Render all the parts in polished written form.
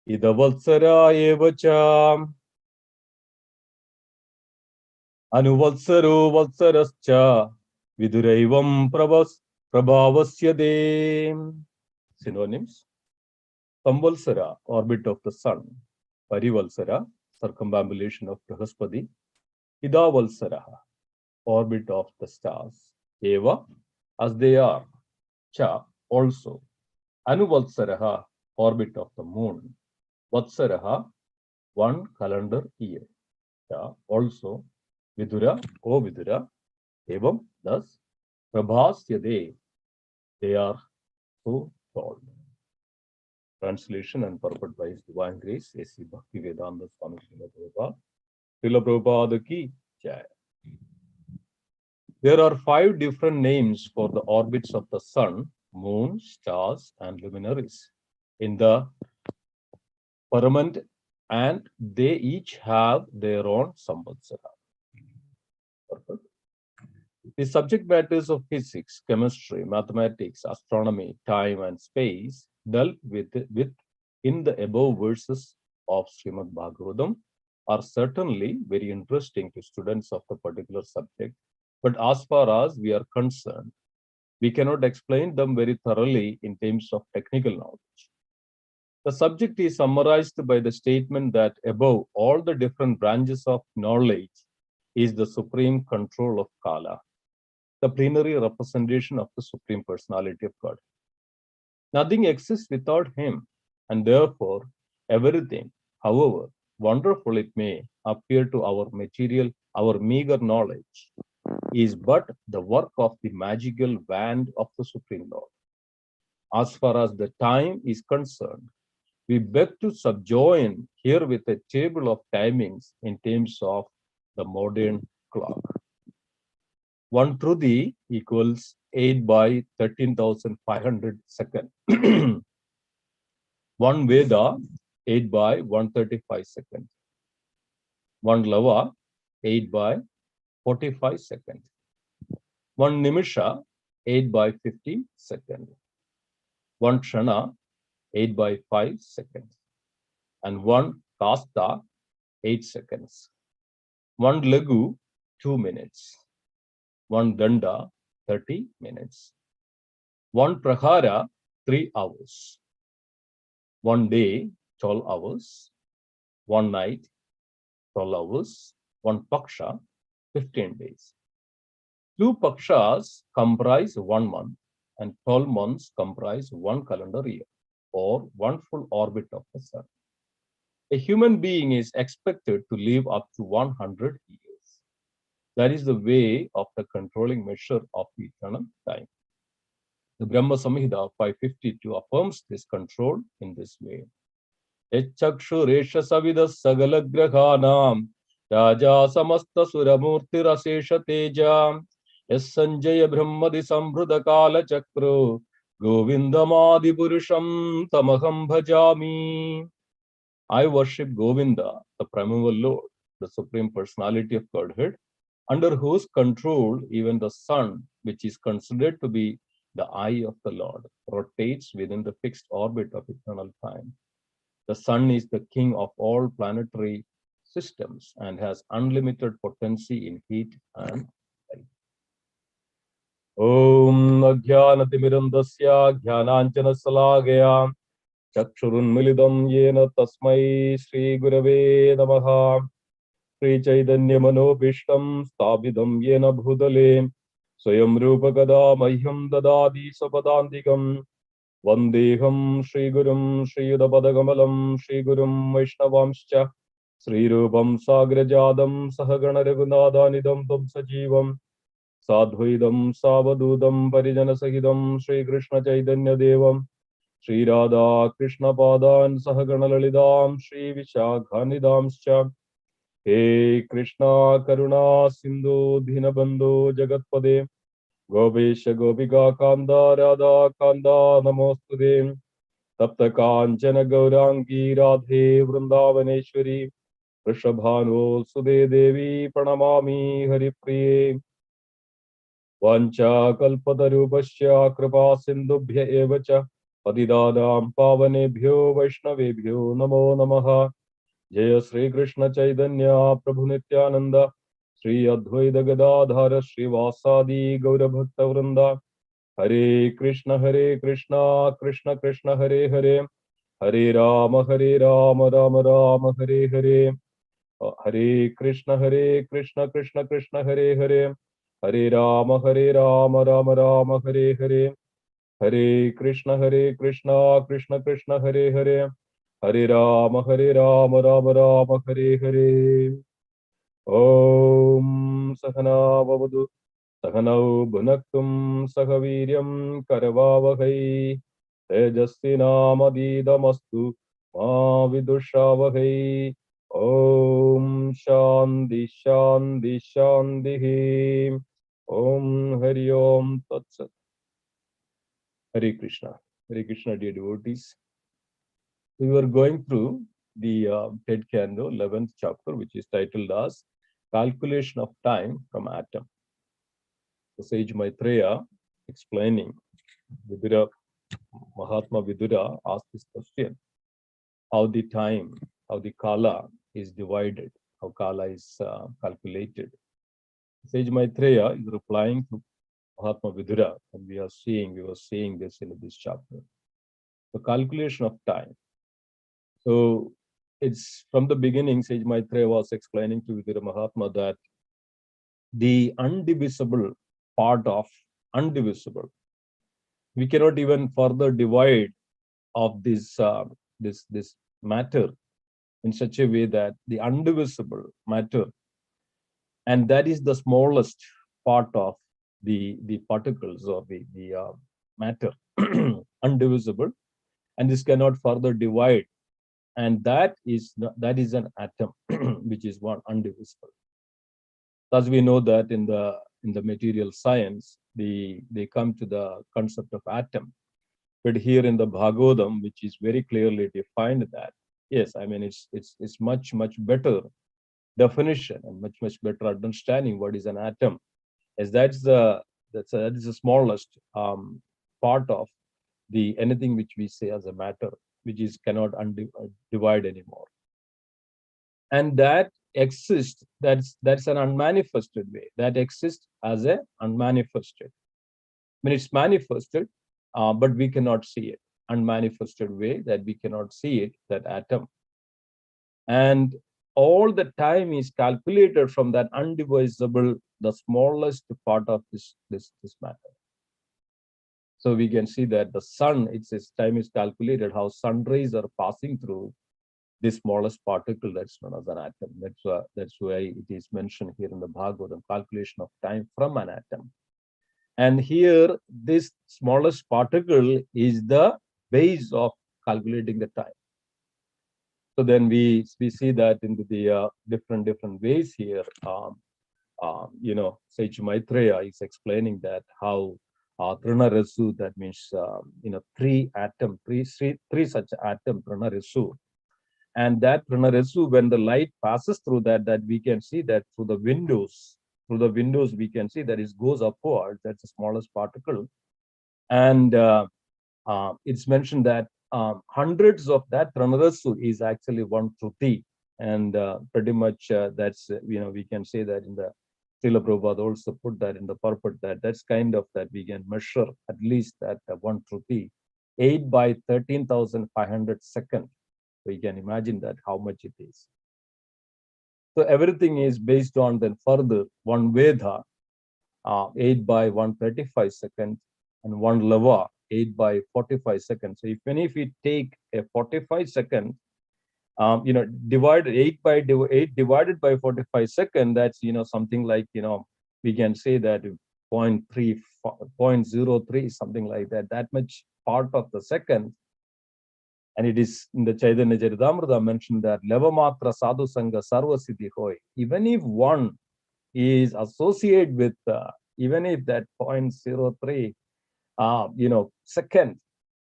Idavalsara evacha Anuvalsaro valsarascha Viduraivam prabhavasya de. Synonyms: Samvalsara, orbit of the sun. Parivalsara, circumambulation of Brihaspati. Idavalsara, orbit of the stars. Eva, as they are. Cha, also. Anuvalsaraha, orbit of the moon. Vatsaraha, one calendar year. Cha, also. Vidura, O Vidura. Evam, thus. Prabhasyade, they are so called. Translation and purport by His Divine Grace, A.C. Bhaktivedanta Swami Srila Prabhupada. Srila Prabhupada ki jai. There are 5 different names for the orbits of the sun, moon, stars, and luminaries in the firmament, and they each have their own samvatsara. The subject matters of physics, chemistry, mathematics, astronomy, time, and space dealt with in the above verses of Srimad Bhagavatam are certainly very interesting to students of the particular subject, but as far as we are concerned, we cannot explain them very thoroughly in terms of technical knowledge. The subject is summarized by the statement that above all the different branches of knowledge is the supreme control of Kala, the plenary representation of the Supreme Personality of God. Nothing exists without him, and therefore everything, however wonderful it may appear to our meager knowledge, is but the work of the magical wand of the Supreme Lord. As far as the time is concerned, we beg to subjoin here with a table of timings in terms of the modern clock. 1 Trudy equals 8 by 13,500 seconds. 1 Veda, 8 by 135 seconds. 1 Lava, 8 by 45 seconds. 1 Nimisha, 8 by 50 seconds. 1 Shana, 8 by 5 seconds. And 1 Kasta, 8 seconds. 1 Lagu, 2 minutes. 1 Danda, 30 minutes. 1 Prahara, 3 hours. 1 day, 12 hours. 1 night, 12 hours. 1 Paksha, 15 days. 2 Pakshas comprise 1 month, and 12 months comprise 1 calendar year, or 1 full orbit of the sun. A human being is expected to live up to 100 years. That is the way of the controlling measure of eternal time. The Brahma Samhita 552 affirms this control in this way. Echakshuresha savidas sagalagrahanam raja samasta suramurti rasesha teja sanjaya brahmadi sambrudha kala chakro govindamadi purusham tamaham bhajami. I worship Govinda, the primeval Lord, the Supreme Personality of Godhead, under whose control even the sun, which is considered to be the eye of the Lord, rotates within the fixed orbit of eternal time. The sun is the king of all planetary systems and has unlimited potency in heat and light. Om Ajnanatimidandasya Jnananjana Salagaya Chakshurunmilidam Yena Tasmai Sri Gurave Namaha. Sri Chaitanya Manobhishtam Stabidam Yena Bhudale Swayam Rupa Kada Mahyam Dadadi Sapadantikam Vandeham Sri Gurum Sri Udapadagamalam Sri Gurum Vaishnavamscha Sri Rupam Sagrajadam Sahagana Raghunathanidam Tam Sajivam Sadhuidam Savadudam Parijana Sahidam Sri Krishna Chaitanya Devam Sri Radha Krishna Padan Sahagana Lalidam Sri Vishakhanidamscha He Krishna Karuna Sindhu Dhinabandhu Jagatpade Gopesha Gopika Kanda Radha Kanda Namostude Tapta Kanchana Gaurangi Radhe Vrindavaneshwari Rishabhanu Sude Devi Pranamami Haripriye Vancha Kalpatarupasya Kripa Sindhubhya Evacha Padidadam Pavanebhyo Vaishnavebhyo Namo Namaha. Jaya Sri Krishna Chaitanya Prabhu Nityananda Sri Advaita Gadadhara Sri Vasadi Gaura Bhakta Vrinda. Hare Krishna Krishna Krishna Hare Hare, Hare Rama Rama Rama Hare Hare. Hare Krishna Krishna Krishna Hare Hare, Hare Rama Rama Rama Hare Hare. Hare Krishna Krishna Krishna Hare Hare, Hare Rama Rama Rama Hare Hare. Om Sahana Vavadu Sahanau Bhunaktum Sahaviryam Karavavahai Tejasvinamadidastu Ma Vidushavahai. Om Shanti Shanti Shanti. Om Hari Om Tat Sat. Hare Krishna. Hare Krishna, dear devotees. We were going through the 10th canto, 11th chapter, which is titled as Calculation of Time from Atom. The sage Maitreya explaining, Vidura, Mahatma Vidura asked this question: how the time, how the kala is divided, how kala is calculated. Sage Maitreya is replying to Mahatma Vidura, and we were seeing this in this chapter. The calculation of time. So it's from the beginning, Sage Maitreya was explaining to Vidura Mahatma that the undivisible part of undivisible, we cannot even further divide of this this matter in such a way that the undivisible matter, and that is the smallest part of the particles or the matter, undivisible, and this cannot further divide, and that is an atom, which is one undivisible. Thus, we know that in the material science, they come to the concept of atom. But here in the Bhagavatam, which is very clearly defined, that yes, I mean it's much better definition and much better understanding what is an atom, as that is the smallest part of the anything which we say as a matter, which is cannot divide anymore, and that exists. That's an unmanifested way that exists as a unmanifested. I mean, it's manifested, but we cannot see it. Unmanifested way that we cannot see it, that atom. And all the time is calculated from that undivisible, the smallest part of this matter. So we can see that the sun, its time is calculated, how sun rays are passing through the smallest particle, that's known as an atom. That's why it is mentioned here in the Bhagavatam, calculation of time from an atom. And here, this smallest particle is the base of calculating the time. So then we see that in the different ways here. Sage Maitreya is explaining that how Trina Resu, that means three such atom Trina Resu, and that Trina Resu, when the light passes through that we can see that through the windows we can see that it goes upward. That's the smallest particle, and it's mentioned that hundreds of that Tranarasu is actually one Truti, and pretty much that's we can say that in the Srila Prabhupada also put that in the purport, that's kind of that we can measure at least that one Truti, 8 by 13,500 seconds. So you can imagine that how much it is. So everything is based on then further one Veda, 8 by 135 seconds, and one Lava, 8 by 45 seconds. So even if we take a 45 second, divided 8 divided by 45 seconds, that's something like we can say that 0.03, something like that. That much part of the second. And it is in the Chaitanya Charitamrita mentioned that Levamatra Sadhu Sangha Sarva Siddhi Hoy. Even if one is associated with, even if that 0.03, second,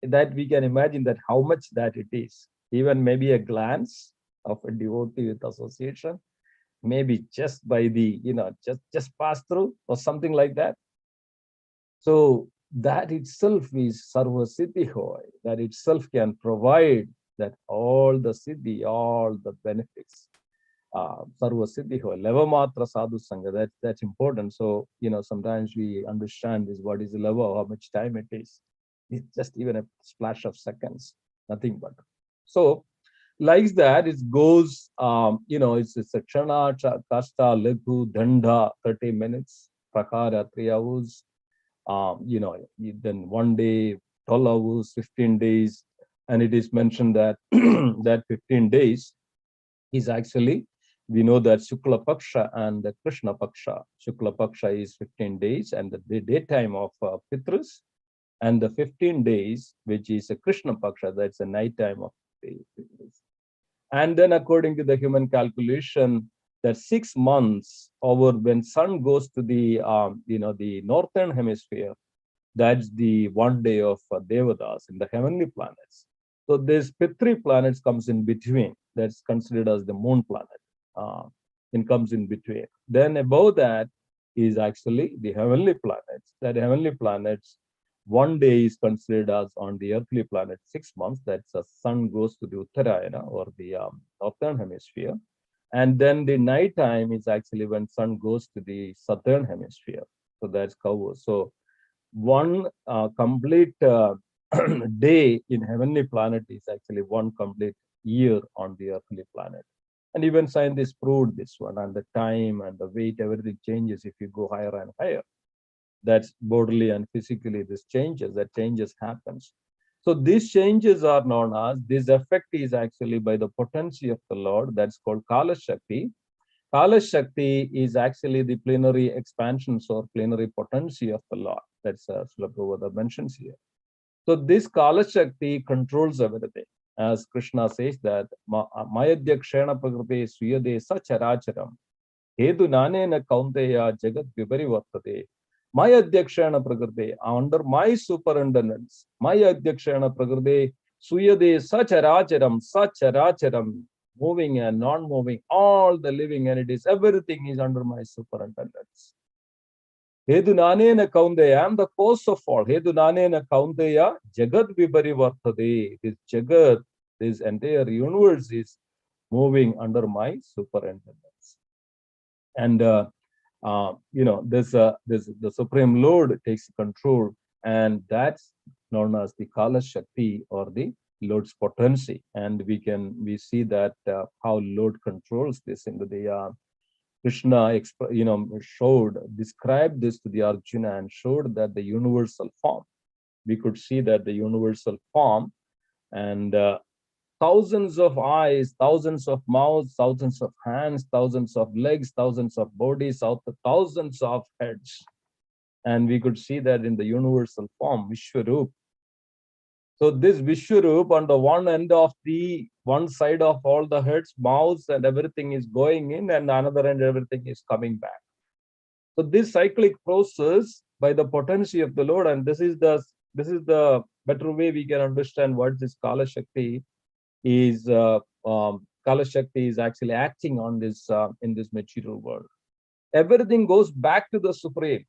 that we can imagine that how much that it is. Even maybe a glance of a devotee with association, maybe just by the, just pass through or something like that. So that itself is Sarva Siddhi Hoy. That itself can provide that all the Siddhi, all the benefits. Sarva Siddhi Hoy. Levamatra Sadhu Sangha. That's important. So, sometimes we understand is what is the level, how much time it is. It's just even a splash of seconds, nothing but. So, like that, it goes, it's a Chana, Kasta, Leghu, Danda, 30 minutes, Prakara, 3 hours, then 1 day, 12 hours, 15 days. And it is mentioned that that 15 days is actually, we know that Shukla Paksha and the Krishna Paksha. Shukla Paksha is 15 days and the daytime of Pitras, and the 15 days, which is a Krishna Paksha, that's a nighttime of the Pitras. And then according to the human calculation, that 6 months over when sun goes to the, the northern hemisphere, that's the 1 day of Devadas in the heavenly planets. So this Pitri planets comes in between. That's considered as the moon planet. It comes in between. Then above that is actually the heavenly planets. That heavenly planets, 1 day is considered as on the earthly planet 6 months. That's the sun goes to the Uttarayana or the northern hemisphere. And then the night time is actually when sun goes to the southern hemisphere. So that's covered. So one complete day in heavenly planet is actually one complete year on the earthly planet. And even scientists proved this one, and the time and the weight, everything changes if you go higher and higher. That's bodily and physically, this changes, that changes happens. So these changes are known as, this effect is actually by the potency of the Lord, that's called Kala Shakti. Kala Shakti is actually the plenary expansions or plenary potency of the Lord. That's Srila Prabhupada mentions here. So this Kala Shakti controls everything. As Krishna says that, Mayadhyakshena Prakriti Suyade Sacharacharam Hedu Nanena Kaunteya Jagat Viparivartate. My Adhyakshana Prakriti, under my superintendence, my Adhyakshana Prakriti Suyade Sacharacharam, moving and non-moving, all the living entities, everything is under my superintendence. Hedunanena Kaunteya, I am the cause of all. Hedunanena Kaunteya, Jagat Viparivartate. This Jagat, this entire universe is moving under my superintendence. And this the Supreme Lord takes control, and that's known as the Kala Shakti or the Lord's potency. And we see that how Lord controls this in the Krishna described this to the Arjuna and showed that the universal form. We could see that the universal form, and thousands of eyes, thousands of mouths, thousands of hands, thousands of legs, thousands of bodies, thousands of heads. And we could see that in the universal form, Vishwarup. So this Vishwarup, on the one end of the one side of all the heads, mouths, and everything is going in, and another end everything is coming back. So this cyclic process by the potency of the Lord, and this is the better way we can understand what this Kala Shakti is. Kala Shakti is actually acting on this in this material world. Everything goes back to the Supreme,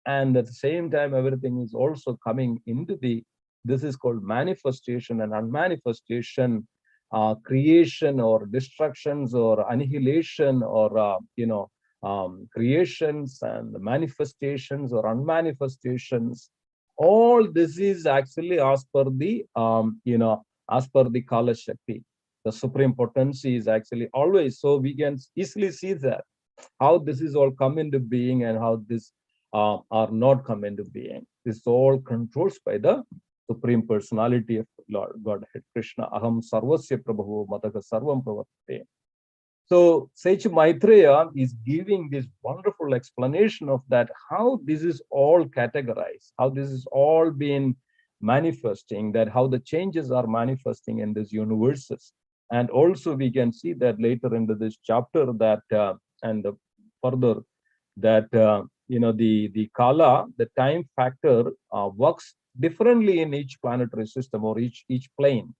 and at the same time, everything is also coming into the. This is called manifestation and unmanifestation, creation or destructions or annihilation or creations and manifestations or unmanifestations. All this is actually as per the as per the Kala Shakti. The supreme potency is actually always, so we can easily see that how this is all come into being and how this are not come into being. This all controls by the Supreme Personality of Lord Godhead Krishna. Aham sarvasya prabhu mataka sarvam pravartate. So Sage Maitreya is giving this wonderful explanation of that, how this is all categorized, how this is all been manifesting, that how the changes are manifesting in these universes. And also we can see that later into this chapter that further that the Kala, the time factor works differently in each planetary system or each plane.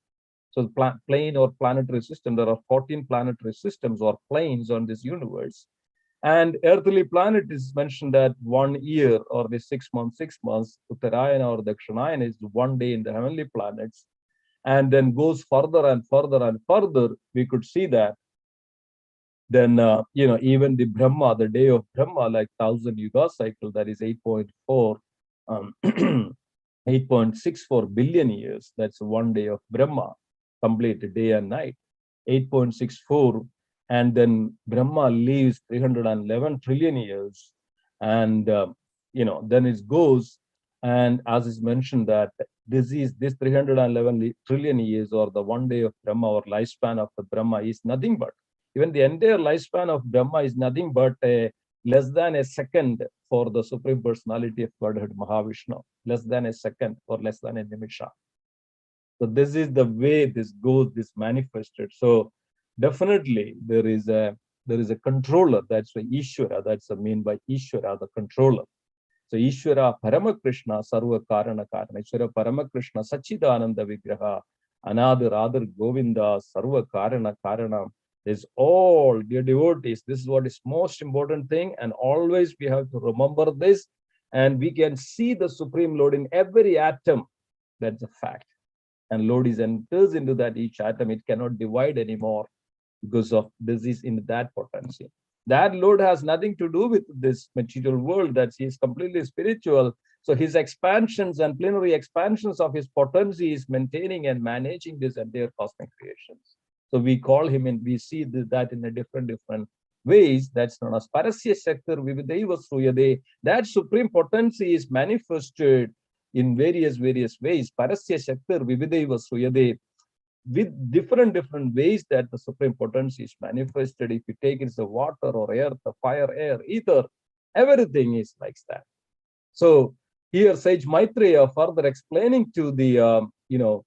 So the plane or planetary system, there are 14 planetary systems or planes on this universe. And earthly planet is mentioned that 1 year or the 6 months, 6 months, Uttarayana or Dakshinayana is 1 day in the heavenly planets, and then goes further and further and further. We could see that then, even the Brahma, the day of Brahma, like 1,000 yuga cycle, that is 8.4, 8.64 billion years. That's 1 day of Brahma, complete day and night, 8.64. And then Brahma lives 311 trillion years. And, then it goes. And as is mentioned that this 311 trillion years, or the 1 day of Brahma, or lifespan of the Brahma, is nothing but, even the entire lifespan of Brahma is nothing but less than a second for the Supreme Personality of Godhead Mahavishnu, less than a second or less than a nimisha. So this is the way this goes, this manifested. So definitely there is a controller. That's why Ishvara, that's the mean by Ishvara, the controller. So Ishvara Paramakrishna Sarva Karana Karana. Ishvara Paramakrishna Sachidananda Vigraha Anadar Adar Govinda Sarva Karana Karana is all dear devotees. This is what is most important thing, and always we have to remember this, and we can see the Supreme Lord in every atom. That's a fact. And Lord is enters into that each atom. It cannot divide anymore because of this is in that potency. That Lord has nothing to do with this material world, that he is completely spiritual. So his expansions and plenary expansions of his potency is maintaining and managing this entire cosmic creations. So we call him, and we see that in a different ways. That's known as Parasya Shaktir Vividaiva Sruyade. That supreme potency is manifested in various ways. Parasya Shaktir Vividaiva Sruyade, with different ways that the supreme potency is manifested. If you take it's the water or earth, the fire, air, ether, everything is like that. So here Sage Maitreya further explaining to the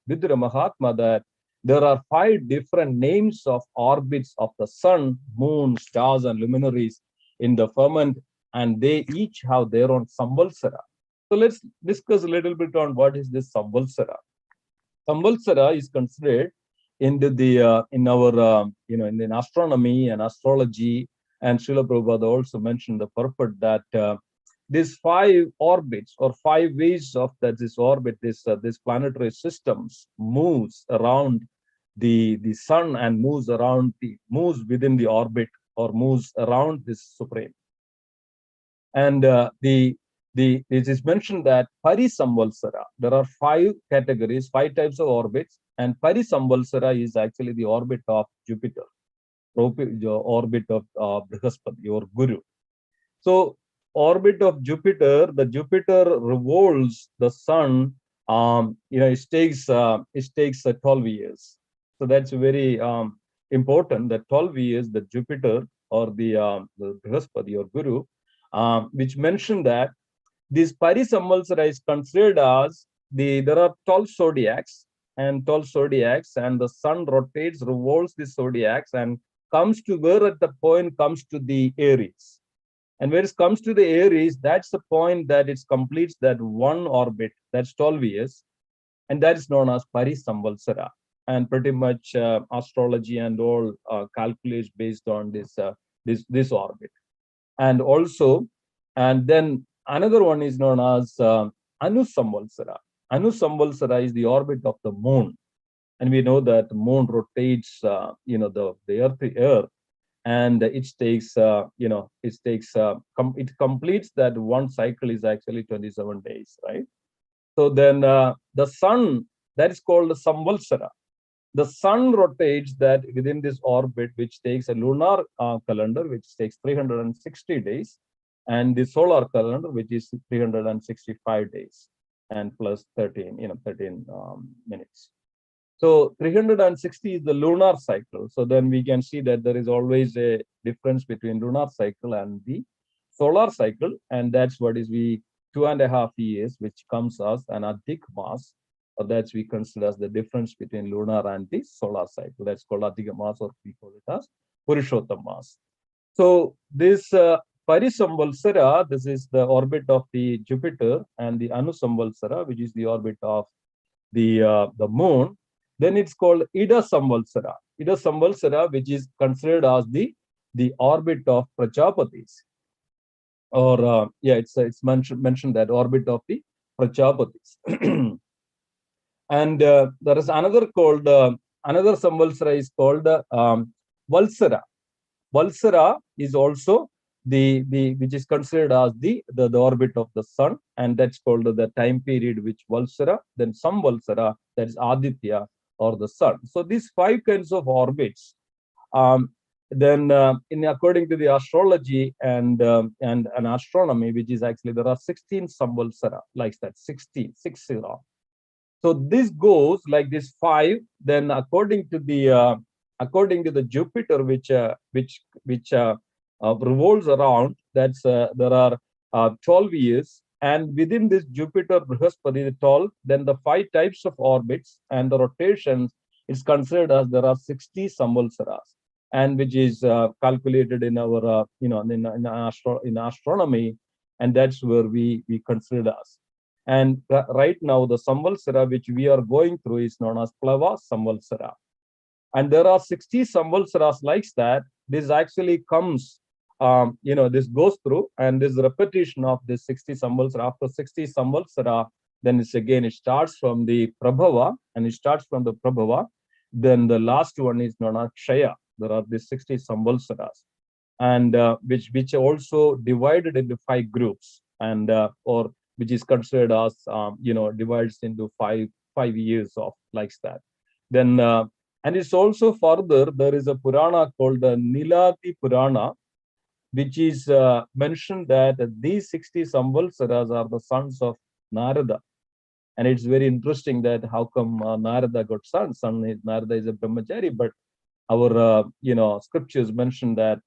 Vidura Mahatma that there are 5 different names of orbits of the sun, moon, stars, and luminaries in the firmament, and they each have their own Samvalsara. So let's discuss a little bit on what is this Samvalsara. Samvalsara is considered into the in our in astronomy and astrology, and Srila Prabhupada also mentioned the purport that these 5 orbits or 5 ways of that this orbit, this planetary systems moves around the sun and moves within the orbit, or moves around this supreme. And it is mentioned that Parisamvalsara, there are 5 categories, 5 types of orbits, and Parisamvalsara is actually the orbit of Jupiter, the orbit of Brihaspati, your Guru. So orbit of Jupiter, the Jupiter revolves the sun. It takes 12 years. So that's very important. That 12 years, the Jupiter or the Brihaspati or Guru, which mentioned that this Parisamvalsara is considered as there are 12 zodiacs, and the sun revolves the zodiacs, and comes to where at the point comes to the Aries. And where it comes to the Aries, that's the point that it completes that one orbit, that's 12 years, and that is known as Parisamvalsara. And pretty much astrology and all calculates based on this orbit. And also, and then another one is known as Anusamvalsara. Anusamvalsara is the orbit of the moon, and we know that the moon rotates, the earth, and it completes that one cycle is actually 27 days, right? So then the sun, that is called the Samvalsara. The sun rotates that within this orbit, which takes a lunar calendar, which takes 360 days, and the solar calendar, which is 365 days, and plus 13 minutes. So 360 is the lunar cycle. So then we can see that there is always a difference between lunar cycle and the solar cycle, and that's what is 2.5 years, which comes as an Adhik Mas. Or that's we consider as the difference between lunar and the solar cycle. That's called Adhika Mas, or we call it as Purushottam Mas. So this Parisamvalsara, this is the orbit of the Jupiter, and the Anusamvalsara, which is the orbit of the moon. Then it's called Ida Samvalsara. Ida Samvalsara, which is considered as the the orbit of Prajapatis, or it's mentioned that orbit of the Prajapatis. And there is another called another Samvalsara is called Valsara. Valsara is also the which is considered as the orbit of the sun, and that's called the time period which Valsara. Then Samvalsara, that is Aditya or the sun. So these 5 kinds of orbits. Then in according to the astrology and astronomy, which is actually there are 16 Samvalsara, like that, 60. So this goes like this 5. Then according to the Jupiter, which revolves around, that's there are 12 years, and within this Jupiter Brihaspati, the 12, then the 5 types of orbits and the rotations is considered as there are 60 Samvalsaras, and which is calculated in our in astronomy, and that's where we consider as. And right now, the Samvalsara which we are going through is known as Plava Samvalsara. And there are 60 Samvalsaras like that. This actually comes, this goes through, and this repetition of this 60 Samvalsara. After 60 Samvalsara, then it starts from the Prabhava, and it starts from the Prabhava. Then the last one is known as Kshaya. There are these 60 Samvalsaras, and which also divided into 5 groups, and or which is considered as divides into five years of like that. Then and it's also further, there is a Purana called the Nilati Purana, which is mentioned that these 60 Samvalsaras are the sons of Narada. And it's very interesting that how come Narada got sons? Narada is a brahmachari, but our scriptures mention that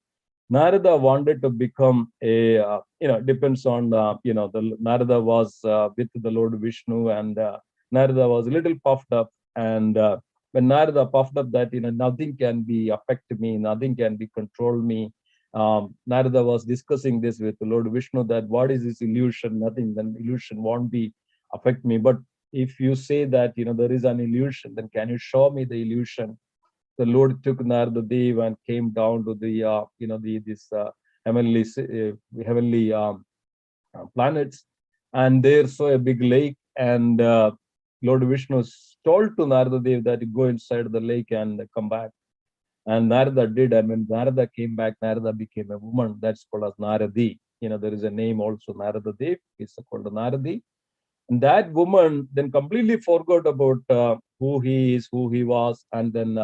Narada wanted to become a, depends on, the Narada was with the Lord Vishnu, and Narada was a little puffed up. And when Narada puffed up that, nothing can be affect me, nothing can be control me. Narada was discussing this with the Lord Vishnu, that what is this illusion? Nothing, then illusion won't be affect me. But if you say that, there is an illusion, then can you show me the illusion? The Lord took Narada Dev and came down to the this heavenly planets, and there saw a big lake, and Lord Vishnu told to Narada Dev that go inside the lake and come back. And Narada did, and when Narada came back, Narada became a woman. That's called as Naradi. There is a name also, Narada Dev. It's called Naradi. And that woman then completely forgot about who he is, who he was, and then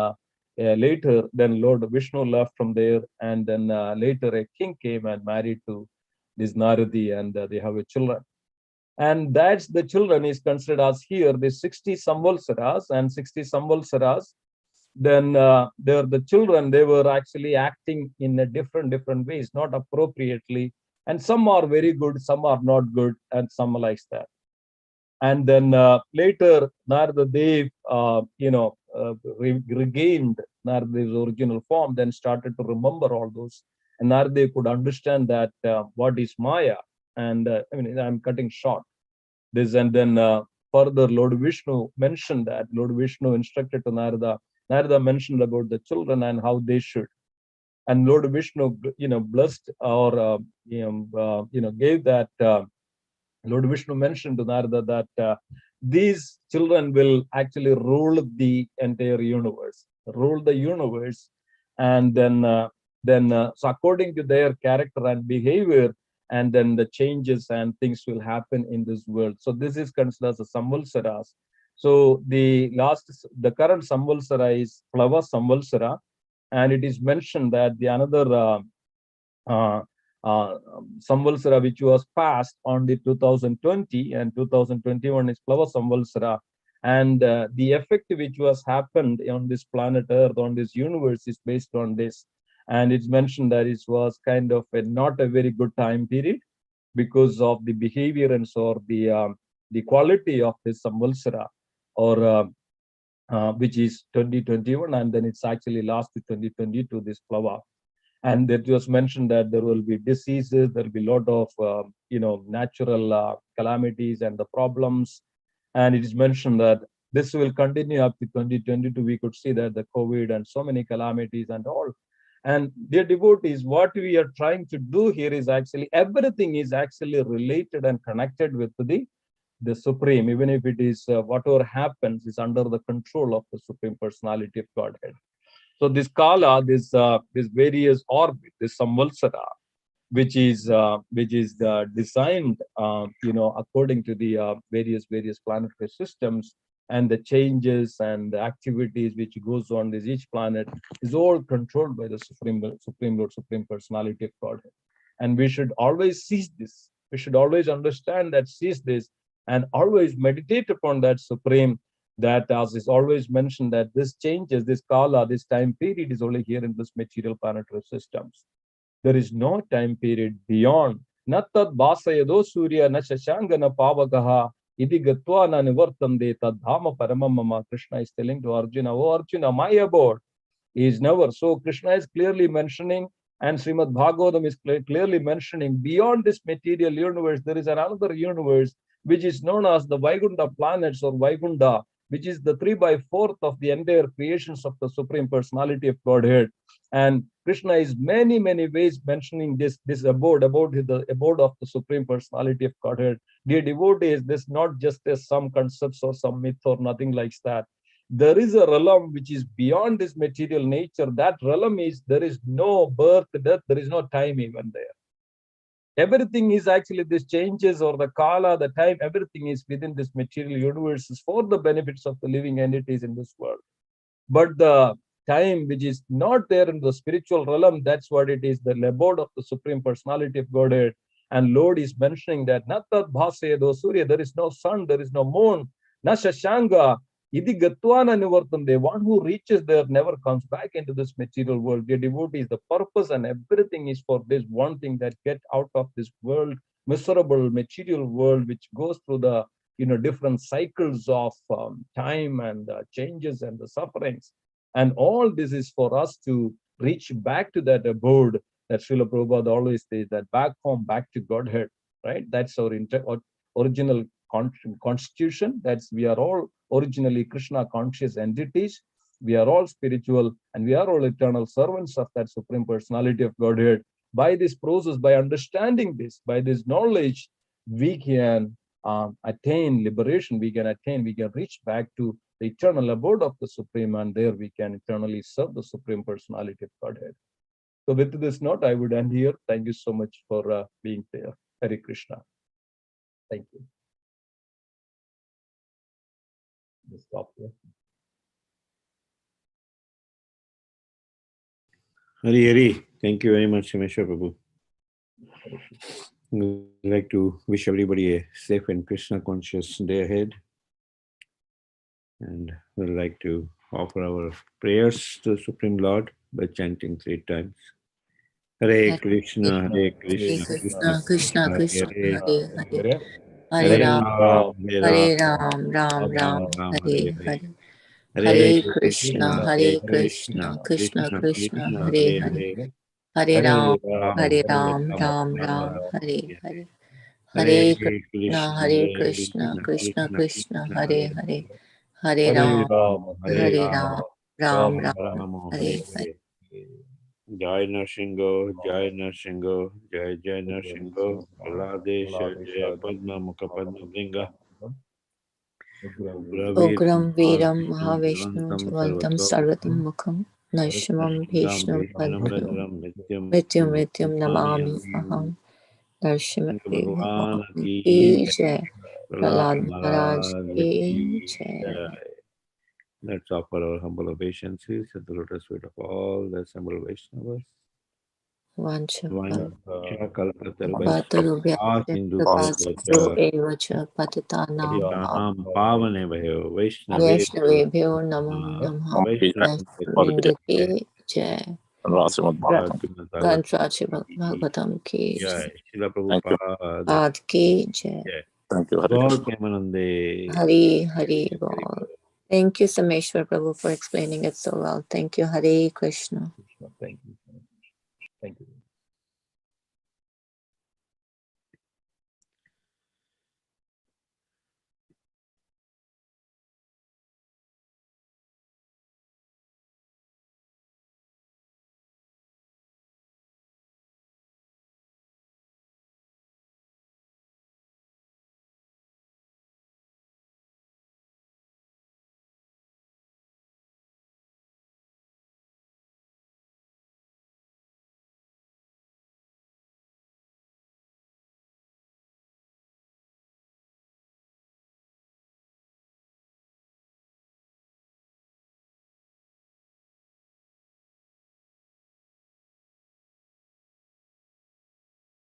later, then Lord Vishnu left from there, and then later a king came and married to this Naradi, and they have a children. And that's the children is considered as here the 60 Samvalsaras, and 60 Samvalsaras. Then the children, they were actually acting in a different ways, not appropriately, and some are very good, some are not good, and some like that. And then later, Narada Dev, regained Narada's original form, then started to remember all those. And Narada could understand that what is Maya. And I'm cutting short this. And then further, Lord Vishnu mentioned that. Lord Vishnu instructed to Narada. Narada mentioned about the children and how they should. And Lord Vishnu, blessed or gave that. Lord Vishnu mentioned to Narada that these children will actually rule the entire universe, and then so according to their character and behavior, and then the changes and things will happen in this world. So this is considered as a Samvalsaras. So the current Samvalsara is Plava Samvalsara, and it is mentioned that the another Samvalsara which was passed on the 2020 and 2021 is Plava Samvalsara, and the effect which was happened on this planet Earth, on this universe, is based on this. And it's mentioned that it was kind of not a very good time period because of the behavior and so the quality of this Samvalsara, or which is 2021, and then it's actually last to 2022, this Plava. And it was mentioned that there will be diseases, there will be a lot of natural calamities and the problems. And it is mentioned that this will continue up to 2022. We could see that the COVID and so many calamities and all. And dear devotees, what we are trying to do here is actually everything is actually related and connected with the Supreme, even if it is whatever happens is under the control of the Supreme Personality of Godhead. So this Kala, this various orbit, this Samvalsara, which is designed, according to the various planetary systems, and the changes and the activities which goes on this each planet is all controlled by the Supreme Lord, Supreme Personality of Godhead. And we should always seize this. We should always understand that, seize this, and always meditate upon that Supreme. That, as is always mentioned, that this changes, this Kala, this time period is only here in this material planetary systems. There is no time period beyond. Nattat basayado surya na shashangana pavagaha idi gatva na nivartande tad dhama paramamama. Krishna is telling to Arjuna, oh Arjuna, my abode is never. So Krishna is clearly mentioning, and Srimad Bhagavatam is clearly mentioning, beyond this material universe, there is another universe which is known as the Vaikuntha planets, or Vaikunta, which is the 3/4 of the entire creations of the Supreme Personality of Godhead. And Krishna is many ways mentioning this abode, about the abode of the Supreme Personality of Godhead. Dear devotees, this not just as some concepts or some myth or nothing like that. There is a realm which is beyond this material nature. That realm is, there is no birth, death, there is no time even there. Everything is actually these changes, or the Kala, the time, everything is within this material universe for the benefits of the living entities in this world. But the time which is not there in the spiritual realm, that's what it is, the abode of the Supreme Personality of Godhead. And Lord is mentioning that Nattat bhasedo surya, there is no sun, there is no moon, na shashanga, idi gatwana nivartande. One who reaches there never comes back into this material world. Dear devotees, the purpose and everything is for this one thing, that get out of this world, miserable material world, which goes through the different cycles of time and changes and the sufferings. And all this is for us to reach back to that abode that Srila Prabhupada always says, that back home, back to Godhead, right? That's our original constitution. That's, we are all originally Krishna conscious entities. We are all spiritual, and we are all eternal servants of that Supreme Personality of Godhead. By this process, by understanding this, by this knowledge, we can attain liberation, we can reach back to the eternal abode of the Supreme, and there we can eternally serve the Supreme Personality of Godhead. So with this note, I would end here. Thank you so much for being there. Hare Krishna. Thank you. Just stop here. Hari. Thank you very much, Simheswara Prabhu. We'd like to wish everybody a safe and Krishna conscious day ahead. And we'd like to offer our prayers to the Supreme Lord by chanting 3 times. Hare Krishna, Hare Krishna, Krishna Krishna, Hare Hare Hare, Hare Ram, Hare Ram Ram Ram, Hare Hare. Hare Hare Krishna, Krishna Krishna, Hare Hare. Hare Ram, Ram Ram, Hare Hare. Hare Krishna, Krishna Krishna, Hare Hare. Hare Ram, Ram Ram, Hare Hare. Jai Narsingho, Jai Narsingho, Jai Jai Narsingho, Praladesha, Jai Padma Mukha Padma Bringa, Ugram Veeram Mahavishnu Javantam Sarvatam Mukham Narshimam Bhishnu Padmadam Mrityum Namami Aham Narshimam Bhishnu Ki Jai Prahlad Maharaj Ki Jai. Let's offer our humble obeisances at the lotus feet of all the assembled Vaishnavas. Vaishnavebhyo Namo Namaha Vaishnavendra Jai. Gantrachi Bhagavatam Ki Jai. Srila Prabhupada Ki Jai. Thank you, Hari Hari Bol. Thank you, Simheswara Prabhu, for explaining it so well. Thank you, Hare Krishna.